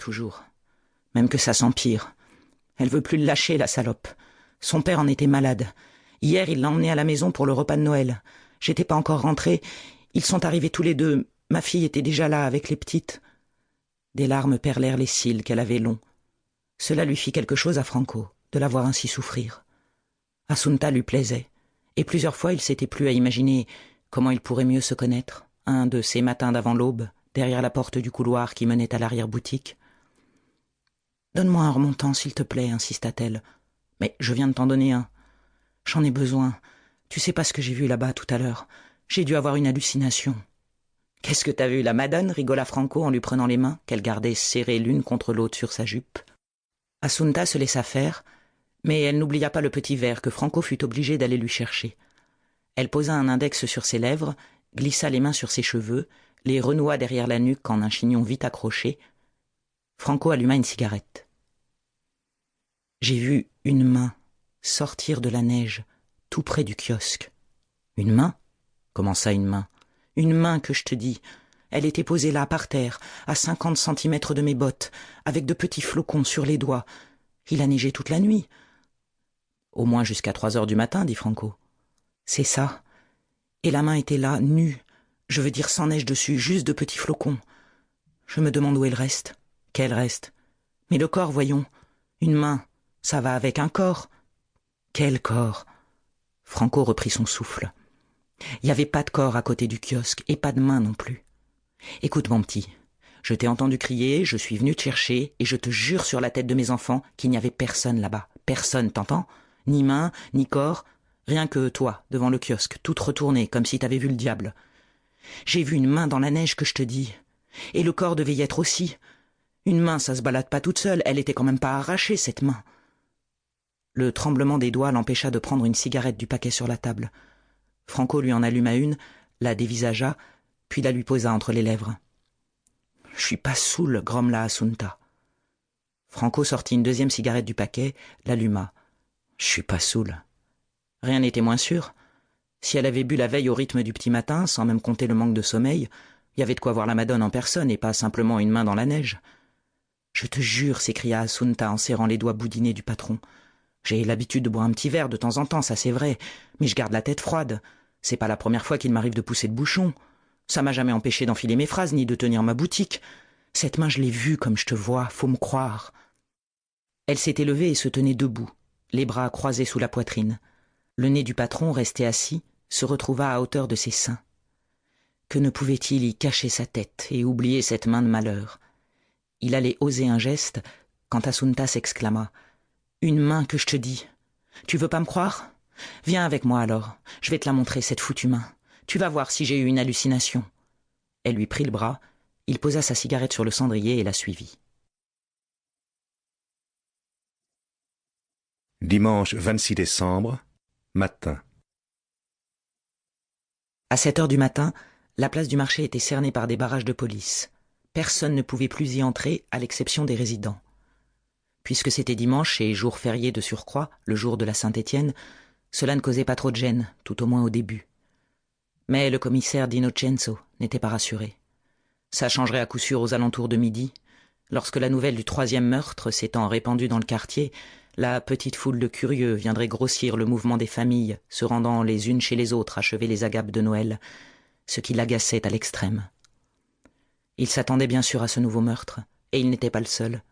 toujours. Même que ça s'empire. Elle veut plus le lâcher, la salope. Son père en était malade. Hier, il l'a emmené à la maison pour le repas de Noël. J'étais pas encore rentrée. Ils sont arrivés tous les deux. Ma fille était déjà là avec les petites. Des larmes perlèrent les cils qu'elle avait longs. Cela lui fit quelque chose à Franco, de la voir ainsi souffrir. Assunta lui plaisait, et plusieurs fois il s'était plu à imaginer comment ils pourraient mieux se connaître, un de ces matins d'avant l'aube, derrière la porte du couloir qui menait à l'arrière-boutique. « Donne-moi un remontant, s'il te plaît, insista-t-elle. « Mais je viens de t'en donner un. J'en ai besoin. Tu sais pas ce que j'ai vu là-bas tout à l'heure. J'ai dû avoir une hallucination. » « Qu'est-ce que t'as vu, la madone ?» rigola Franco en lui prenant les mains, qu'elle gardait serrées l'une contre l'autre sur sa jupe. Assunta se laissa faire, mais elle n'oublia pas le petit verre que Franco fut obligé d'aller lui chercher. Elle posa un index sur ses lèvres, glissa les mains sur ses cheveux, les renoua derrière la nuque en un chignon vite accroché. Franco alluma une cigarette. « J'ai vu une main sortir de la neige, tout près du kiosque. »« Une main ? Comment ça, une main ? Une main que je te dis. Elle était posée là, par terre, à 50 centimètres de mes bottes, avec de petits flocons sur les doigts. Il a neigé toute la nuit. »« Au moins jusqu'à 3 heures du matin, dit Franco. »« C'est ça. Et la main était là, nue. Je veux dire sans neige dessus, juste de petits flocons. Je me demande où est le reste. »« Quel reste ? » ?»« Mais le corps, voyons. Une main, ça va avec un corps. »« Quel corps ?» Franco reprit son souffle. Il n'y avait pas de corps à côté du kiosque, et pas de main non plus. Écoute, mon petit, je t'ai entendu crier, je suis venu te chercher, et je te jure sur la tête de mes enfants qu'il n'y avait personne là-bas. Personne, t'entends ? Ni main, ni corps, rien que toi, devant le kiosque, toute retournée, comme si t'avais vu le diable. J'ai vu une main dans la neige que je te dis. Et le corps devait y être aussi. Une main, ça se balade pas toute seule, elle était quand même pas arrachée, cette main. Le tremblement des doigts l'empêcha de prendre une cigarette du paquet sur la table. Franco lui en alluma une, la dévisagea, puis la lui posa entre les lèvres. « Je suis pas saoul, grommela Assunta. » Franco sortit une deuxième cigarette du paquet, l'alluma. « Je suis pas saoul. » Rien n'était moins sûr. Si elle avait bu la veille au rythme du petit matin, sans même compter le manque de sommeil, il y avait de quoi voir la madone en personne et pas simplement une main dans la neige. « Je te jure, s'écria Assunta en serrant les doigts boudinés du patron. J'ai l'habitude de boire un petit verre de temps en temps, ça c'est vrai, mais je garde la tête froide. C'est pas la première fois qu'il m'arrive de pousser le bouchon. Ça m'a jamais empêché d'enfiler mes phrases ni de tenir ma boutique. Cette main, je l'ai vue comme je te vois, faut me croire. » Elle s'était levée et se tenait debout, les bras croisés sous la poitrine. Le nez du patron, resté assis, se retrouva à hauteur de ses seins. Que ne pouvait-il y cacher sa tête et oublier cette main de malheur ? Il allait oser un geste quand Assunta s'exclama. « Une main que je te dis. Tu veux pas me croire ? Viens avec moi alors, je vais te la montrer, cette foutue main. Tu vas voir si j'ai eu une hallucination. » Elle lui prit le bras, il posa sa cigarette sur le cendrier et la suivit. Dimanche 26 décembre, matin. À 7 heures du matin, la place du marché était cernée par des barrages de police. Personne ne pouvait plus y entrer, à l'exception des résidents. Puisque c'était dimanche et jour férié de surcroît, le jour de la Saint-Étienne, cela ne causait pas trop de gêne, tout au moins au début. Mais le commissaire d'Innocenzo n'était pas rassuré. Ça changerait à coup sûr aux alentours de midi. Lorsque la nouvelle du 3e meurtre s'étant répandue dans le quartier, la petite foule de curieux viendrait grossir le mouvement des familles, se rendant les unes chez les autres achever les agapes de Noël, ce qui l'agaçait à l'extrême. Il s'attendait bien sûr à ce nouveau meurtre, et il n'était pas le seul.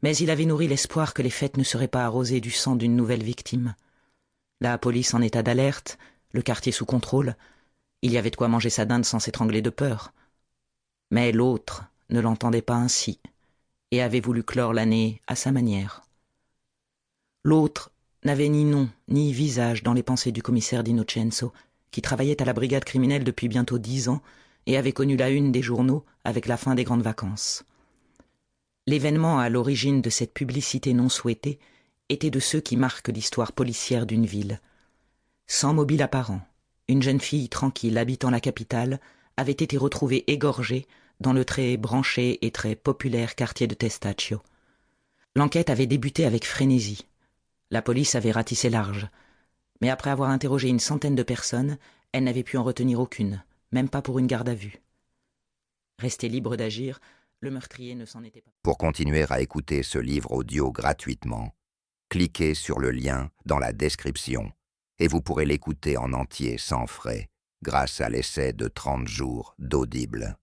Mais il avait nourri l'espoir que les fêtes ne seraient pas arrosées du sang d'une nouvelle victime. La police en état d'alerte, le quartier sous contrôle, il y avait de quoi manger sa dinde sans s'étrangler de peur. Mais l'autre ne l'entendait pas ainsi, et avait voulu clore l'année à sa manière. L'autre n'avait ni nom ni visage dans les pensées du commissaire d'Innocenzo, qui travaillait à la brigade criminelle depuis bientôt 10 ans et avait connu la une des journaux avec la fin des grandes vacances. L'événement à l'origine de cette publicité non souhaitée était de ceux qui marquent l'histoire policière d'une ville. Sans mobile apparent, une jeune fille tranquille habitant la capitale avait été retrouvée égorgée dans le très branché et très populaire quartier de Testaccio. L'enquête avait débuté avec frénésie. La police avait ratissé large, mais après avoir interrogé une centaine de personnes, elle n'avait pu en retenir aucune, même pas pour une garde à vue. Resté libre d'agir, Le meurtrier ne s'en était pas. Pour continuer à écouter ce livre audio gratuitement, cliquez sur le lien dans la description et vous pourrez l'écouter en entier sans frais grâce à l'essai de 30 jours d'Audible.